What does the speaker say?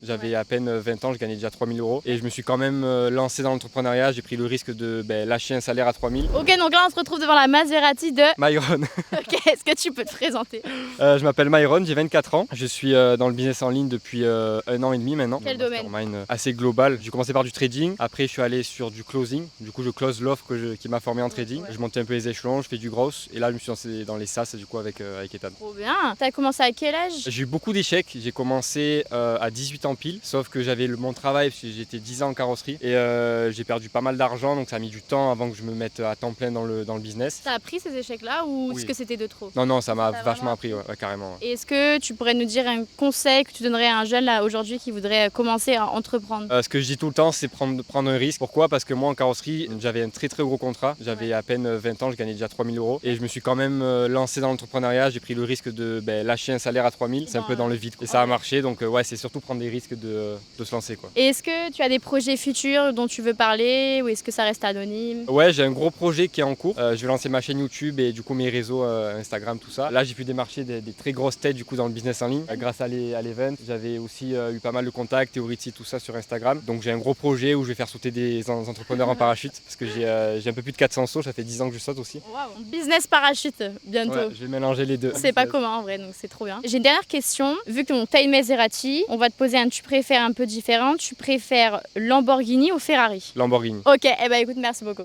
J'avais à peine 20 ans, je gagnais déjà 3 000 € et je me suis quand même lancé dans l'entrepreneuriat. J'ai pris le risque de lâcher un salaire à 3 000. Ok, donc là on se retrouve devant la Maserati de Myron. Ok, est-ce que tu peux te présenter? Je m'appelle Myron, j'ai 24 ans. Je suis dans le business en ligne depuis 1 an et demi maintenant. Quel domaine? Assez global. J'ai commencé par du trading, après je suis allé sur du closing. Du coup je close l'offre qui m'a formé en trading. Je montais un peu les échelons, je fais du gross et là je me suis lancé dans les SaaS du coup avec Ethan. Trop bien. T'as commencé à quel âge? J'ai eu beaucoup d'échecs, j'ai commencé à 18 ans pile, sauf que j'avais mon travail parce que j'étais 10 ans en carrosserie et j'ai perdu pas mal d'argent, donc ça a mis du temps avant que je me mette à temps plein dans le business. T'as appris ces échecs-là ou Oui. est-ce que c'était de trop? Non, ça m'a t'a vachement vraiment appris, ouais, carrément. Et est-ce que tu pourrais nous dire un conseil que tu donnerais à un jeune là aujourd'hui qui voudrait commencer à entreprendre? Ce que je dis tout le temps, c'est prendre un risque. Pourquoi? Parce que moi en carrosserie, j'avais un très gros contrat. J'avais à peine 20 ans, je gagnais déjà 3 000 € et je me suis quand même lancé dans l'entrepreneuriat. J'ai pris le risque de lâcher un salaire à 3 000. C'est un peu dans le vide. Et ça a marché, donc ouais, c'est surtout prendre des risques de se lancer, quoi. Et est-ce que tu as des projets futurs dont tu veux parler ou est-ce que ça reste anonyme? Ouais, j'ai un gros projet qui est en cours. Je vais lancer ma chaîne YouTube et du coup mes réseaux Instagram, tout ça. Là, j'ai pu démarcher des très grosses têtes du coup dans le business en ligne grâce à l'event. J'avais aussi eu pas mal de contacts, Theority, tout ça sur Instagram. Donc j'ai un gros projet où je vais faire sauter des entrepreneurs en parachute parce que j'ai un peu plus de 400 sauts. Ça fait 10 ans que je saute aussi. Wow. Business parachute bientôt. Ouais, je vais mélanger les deux. C'est pas commun en vrai, donc c'est trop bien. J'ai une dernière question. Vu que t'as une Maserati, on va te poser un tu préfères un peu différent. Tu préfères Lamborghini ou Ferrari? Lamborghini. Ok, eh ben écoute, merci beaucoup.